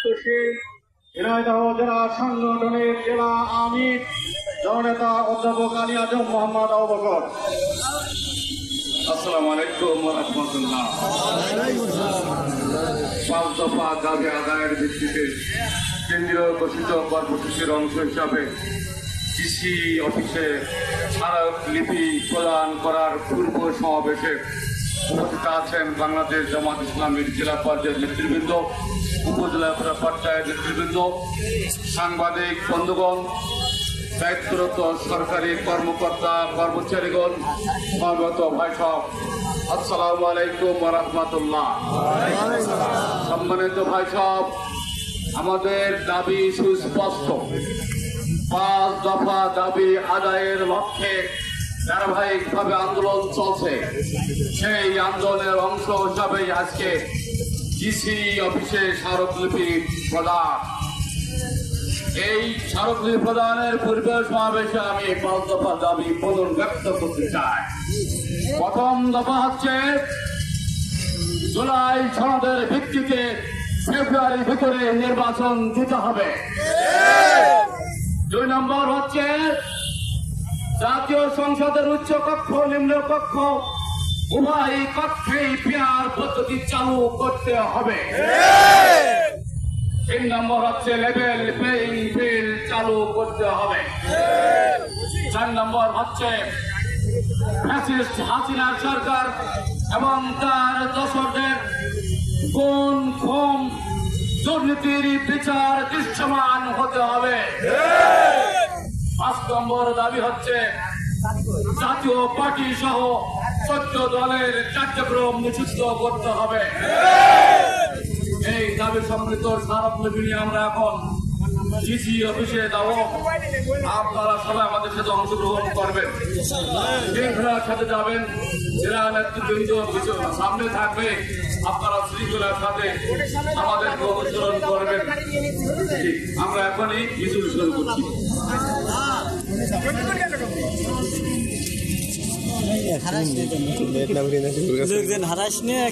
দায়িত্বশীল ঝিনাইদহ জেলা সংগঠনের জেলা আমির জননেতা অধ্যাপক আলী আজম মোহাম্মদ আবু বকর। আসসালামু আলাইকুম ওয়া রাহমাতুল্লাহ। 5 দফা দাবি আদায়ের ভিত্তিতে কেন্দ্রীয় ঘোষিত কর্মসূচির অংশ হিসাবে ডিসি অফিসে স্মারকলিপি প্রদান করার পূর্ব সমাবেশে উপস্থিত আছেন বাংলাদেশ জামাত ইসলামীর জেলা পর্যায়ের নেতৃবৃন্দ, উপজেলা পর্যায়ের নেতৃবৃন্দ, সাংবাদিক বন্ধুগণ, দায়িত্বরত সরকারি কর্মকর্তা কর্মচারীগণ, সমবেত ভাই সব, আসসালামু আলাইকুম ওয়া রাহমাতুল্লাহ। সম্মানিত ভাই সব, আমাদের দাবি সুস্পষ্ট। 5 দফা দাবি আদায়ের লক্ষ্যে ধারাবাহিকভাবে আন্দোলন চলছে। সেই আন্দোলনের অংশ হিসাবে আজকে ডিসি অফিসে স্মারকলিপি প্রদান। এই স্মারকলিপি প্রদানের পূর্বে সমাবেশে আমি 5 দফা দাবি পুনর্ব্যক্ত করতে চাই। প্রথম দফা হচ্ছে জুলাই সনদের ভিত্তিতে ফেব্রুয়ারির ভিতরে নির্বাচন দিতে হবে। 2 নম্বর হচ্ছে জাতীয় সংসদের উচ্চ কক্ষ নিম্ন কক্ষ উভয় কক্ষেই পিয়ার পদ্ধতি চালু করতে হবে। 3 নম্বর হচ্ছে লেভেল প্লেইং ফিল্ড চালু করতে হবে। 4 নম্বর হচ্ছে ফ্যাসিস্ট হাসিনা সরকার এবং তার দোসরদের কোন খুন দুর্নীতির বিচার দৃশ্যমান হতে হবে। 5 নম্বর দাবি হচ্ছে জাতীয় পার্টি সহ 14 দলের কার্যক্রম নিষিদ্ধ করতে হবে। এই দাবি সম্মিলিত স্মারকলিপি নিয়ে আমরা এখন ডিসি অফিসে যাব। আপনারা সবাই আমাদের সাথে অংশগ্রহণ করবেন, শৃঙ্খলার সাথে যাবেন। জেলা নেতৃবৃন্দ সামনে থাকবে, আপনারা শৃঙ্খলার সাথে আমাদেরকে অনুসরণ করবেন। আমরা এখনই মিছিল শুরু করছি। হারাস নিয়ে